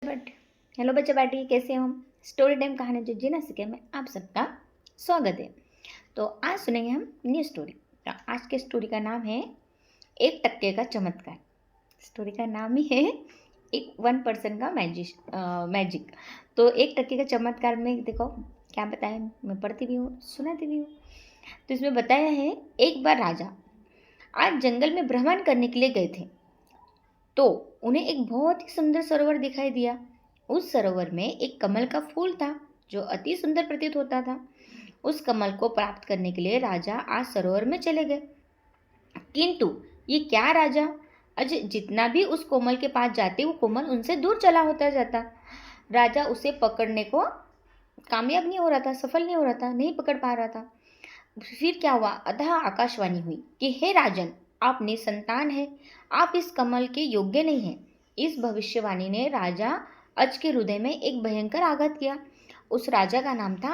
But hello बच्चे party, कैसे हो? स्टोरी टाइम कहानी जो जी ना सके में आप सबका स्वागत है। तो आज सुनेंगे हम न्यू स्टोरी। तो आज के स्टोरी का नाम है एक टक्के का चमत्कार। स्टोरी का नाम ही है एक 1% का मैजिक। तो एक टक्के का चमत्कार में देखो क्या बताया, मैं पढ़ती भी हूँ सुनाती भी हूँ। तो इसमें बताया है, एक बार राजा आज जंगल में भ्रमण करने के लिए गए थे। तो उन्हें एक बहुत ही सुंदर सरोवर दिखाई दिया। उस सरोवर में एक कमल का फूल था जो अति सुंदर प्रतीत होता था। उस कमल को प्राप्त करने के लिए राजा आज सरोवर में चले गए। किंतु ये क्या राजा आज जितना भी उस कोमल के पास जाते वो कोमल उनसे दूर चला होता जाता। राजा उसे पकड़ने को कामयाब नहीं हो रहा था, सफल नहीं हो रहा था, नहीं पकड़ पा रहा था। फिर क्या हुआ, अतः आकाशवाणी हुई कि हे राजन, आप निसंतान है, आप इस कमल के योग्य नहीं हैं। इस भविष्यवाणी ने राजा अज के हृदय में एक भयंकर आघात किया। उस राजा का नाम था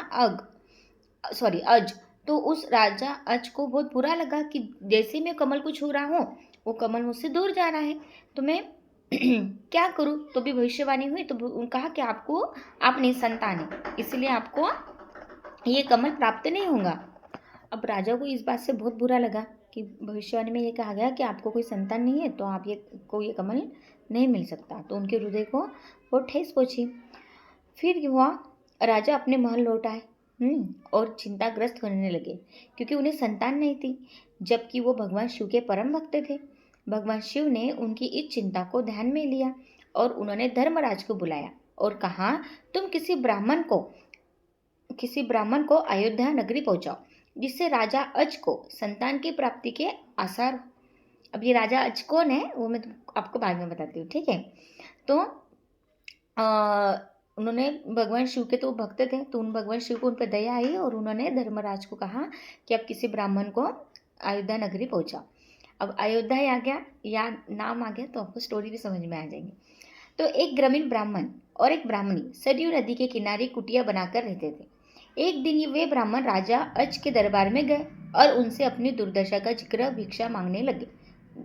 अज। तो उस राजा अज को बहुत बुरा लगा कि जैसे मैं कमल को छू रहा हूँ वो कमल मुझसे दूर जा रहा है, तो मैं क्या करूँ। तो भी भविष्यवाणी हुई तो कहा कि आप निसंतान है, इसलिए आपको ये कमल प्राप्त नहीं होगा। अब राजा को इस बात से बहुत बुरा लगा कि भविष्यवाणी में ये कहा गया कि आपको कोई संतान नहीं है तो आप ये कमल नहीं मिल सकता। तो उनके हृदय को बहुत ठेस पहुंची। फिर हुआ, राजा अपने महल लौट आए और चिंताग्रस्त होने लगे क्योंकि उन्हें संतान नहीं थी, जबकि वो भगवान शिव के परम भक्त थे। भगवान शिव ने उनकी इस चिंता को ध्यान में लिया और उन्होंने धर्मराज को बुलाया और कहा, तुम किसी ब्राह्मण को अयोध्या नगरी पहुंचाओ जिससे राजा अज को संतान की प्राप्ति के आसार। अब ये राजा अज कौन है वो मैं आपको बाद में बताती हूँ, ठीक है। तो उन्होंने भगवान शिव के तो भक्त थे, तो उन भगवान शिव को उन पर दया आई और उन्होंने धर्मराज को कहा कि अब किसी ब्राह्मण को अयोध्या नगरी पहुंचाओ। अब अयोध्या आ गया या नाम आ गया तो आपको स्टोरी भी समझ में आ जाएंगी। तो एक ग्रामीण ब्राह्मण और एक ब्राह्मणी सरयू नदी के किनारे कुटिया बनाकर रहते थे। एक दिन वे ब्राह्मण राजा अज के दरबार में गए और उनसे अपनी दुर्दशा का जिक्र भिक्षा मांगने लगे।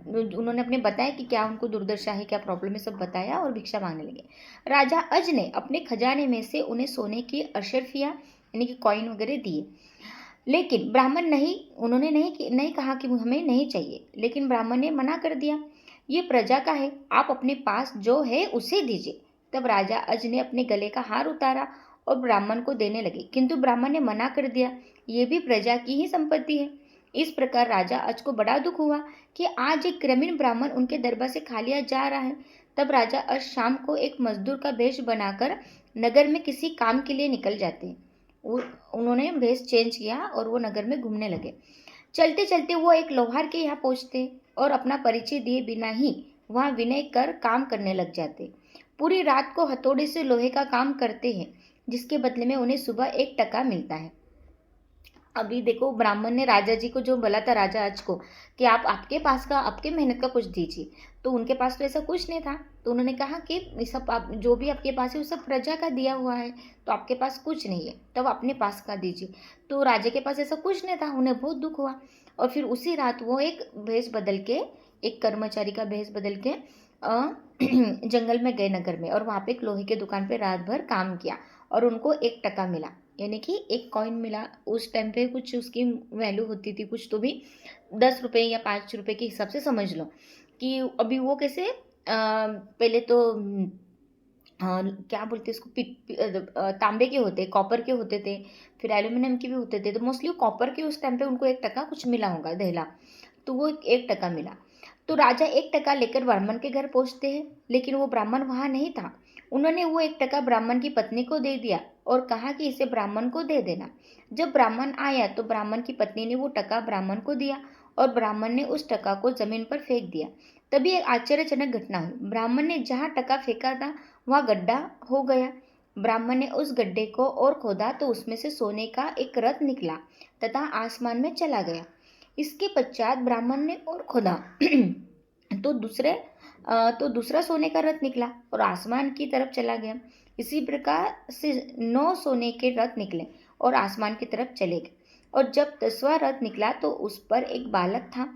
उन्होंने अपने बताया कि क्या उनको दुर्दशा है, क्या प्रॉब्लम है, सब बताया और भिक्षा मांगने लगे। राजा अज ने अपने खजाने में से उन्हें सोने की अशरफियाँ यानी कि कॉइन वगैरह दिए, लेकिन ब्राह्मण उन्होंने नहीं कहा कि हमें नहीं चाहिए, लेकिन ब्राह्मण ने मना कर दिया, ये प्रजा का है, आप अपने पास जो है उसे दीजिए। तब राजा अज ने अपने गले का हार उतारा और ब्राह्मण को देने लगे, किंतु ब्राह्मण ने मना कर दिया, ये भी प्रजा की ही संपत्ति है। इस प्रकार राजा अज को बड़ा दुख हुआ कि आज एक ग्रामीण ब्राह्मण उनके दरबार से खा लिया जा रहा है। तब राजा अज शाम को एक मजदूर का भेष बनाकर नगर में किसी काम के लिए निकल जाते हैं। उन्होंने भेष चेंज किया और वो नगर में घूमने लगे। चलते चलते वो एक लोहार के यहाँ पहुँचते और अपना परिचय दिए बिना ही वहाँ विनय कर काम करने लग जाते। पूरी रात को हथौड़े से लोहे का काम करते हैं, जिसके बदले में उन्हें सुबह 1 टका मिलता है। अभी देखो, ब्राह्मण ने राजा जी को जो बोला था, राजा अज को, कि आप आपके मेहनत का कुछ दीजिए, तो उनके पास तो ऐसा कुछ नहीं था। तो उन्होंने कहा कि सब आप जो भी आपके पास है वो सब प्रजा का दिया हुआ है, तो आपके पास कुछ नहीं है, तब अपने पास का दीजिए। तो राजा के पास ऐसा कुछ नहीं था, उन्हें बहुत दुख हुआ और फिर उसी रात वो एक कर्मचारी का भेष बदल के जंगल में गए नगर में, और वहाँ पे एक लोहे के दुकान पे रात भर काम किया और उनको 1 टका मिला, यानी कि एक कॉइन मिला। उस टाइम पे कुछ उसकी वैल्यू होती थी, कुछ तो भी 10 रुपये या 5 रुपये के हिसाब से समझ लो कि अभी वो कैसे पहले तो क्या बोलते हैं इसको, तांबे के होते, कॉपर के होते थे, फिर एल्यूमिनियम के भी होते थे, तो मोस्टली कॉपर के उस टाइम पे उनको 1 टका कुछ मिला होगा दहला, तो वो 1 टका मिला। तो राजा 1 टका लेकर ब्राह्मण के घर पहुंचते हैं, लेकिन वो ब्राह्मण वहाँ नहीं था। उन्होंने वो 1 टका ब्राह्मण की पत्नी को दे दिया और कहा कि इसे ब्राह्मण को दे देना। जब ब्राह्मण आया तो ब्राह्मण की पत्नी ने वो टका ब्राह्मण को दिया और ब्राह्मण ने उस टका को जमीन पर फेंक दिया। तभी एक आश्चर्यजनक घटना हुई। ब्राह्मण ने जहाँ टका फेंका था वहाँ गड्ढा हो गया। ब्राह्मण ने उस गड्ढे को और खोदा तो उसमें से सोने का एक रथ निकला तथा आसमान में चला गया। इसके पश्चात ब्राह्मण ने और खोदा तो दूसरा सोने का रथ निकला और आसमान की तरफ चला गया। इसी प्रकार से 9 सोने के रथ निकले और आसमान की तरफ चले गए। और जब 10वां रथ निकला तो उस पर एक बालक था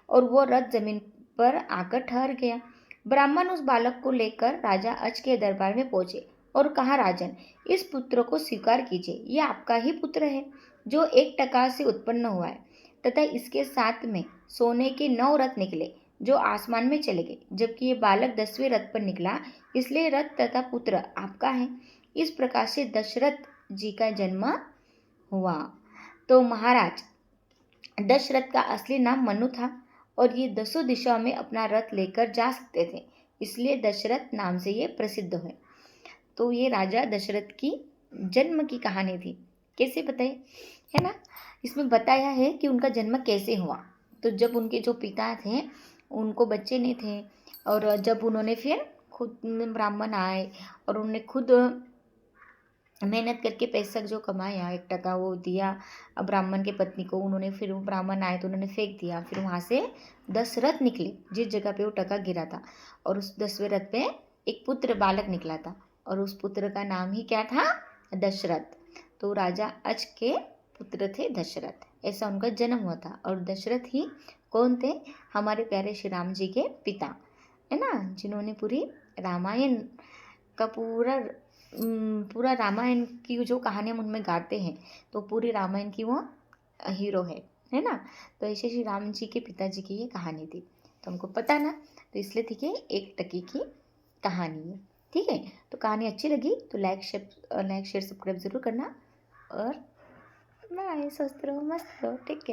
और वो रथ जमीन पर आकर ठहर गया। ब्राह्मण उस बालक को लेकर राजा अज के दरबार में पहुंचे और कहा, राजन, इस पुत्र को स्वीकार कीजिए। यह आपका ही पुत्र है जो 1 टका से उत्पन्न हुआ है, तथा इसके साथ में सोने के 9 रथ निकले जो आसमान में चले गए, जबकि ये बालक 10वें रथ पर निकला, इसलिए रथ तथा पुत्र आपका है। इस प्रकार से दशरथ जी का जन्म हुआ। तो महाराज दशरथ का असली नाम मनु था और ये 10 दिशाओं में अपना रथ लेकर जा सकते थे, इसलिए दशरथ नाम से ये प्रसिद्ध हुए। तो ये राजा दशरथ की जन्म की कहानी थी। कैसे बताए, है ना। इसमें बताया है कि उनका जन्म कैसे हुआ। तो जब उनके जो पिता थे उनको बच्चे नहीं थे, और जब उन्होंने फिर खुद ब्राह्मण आए और उन्होंने खुद मेहनत करके पैसा जो कमाया 1 टका वो दिया ब्राह्मण के पत्नी को, उन्होंने फिर वो ब्राह्मण आए तो उन्होंने फेंक दिया। फिर वहाँ से 10 रथ निकले जिस जगह पे वो टका गिरा था, और उस 10वें रथ पे एक पुत्र बालक निकला था, और उस पुत्र का नाम ही क्या था, दशरथ। तो राजा अज के पुत्र थे दशरथ, ऐसा उनका जन्म हुआ था। और दशरथ ही कौन थे, हमारे प्यारे श्री राम जी के पिता, है ना, जिन्होंने पूरी रामायण का पूरा रामायण की जो कहानी हम उनमें गाते हैं, तो पूरी रामायण की वो हीरो है ना। तो ऐसे श्री राम जी के पिताजी की ये कहानी थी। तो हमको पता ना, तो इसलिए ठीक है 1 टके की कहानी है। ठीक है, तो कहानी अच्छी लगी तो लाइक शेयर सब्सक्राइब ज़रूर करना, और बाय, स्वस्थ रहो, मस्त रहो, ठीक है।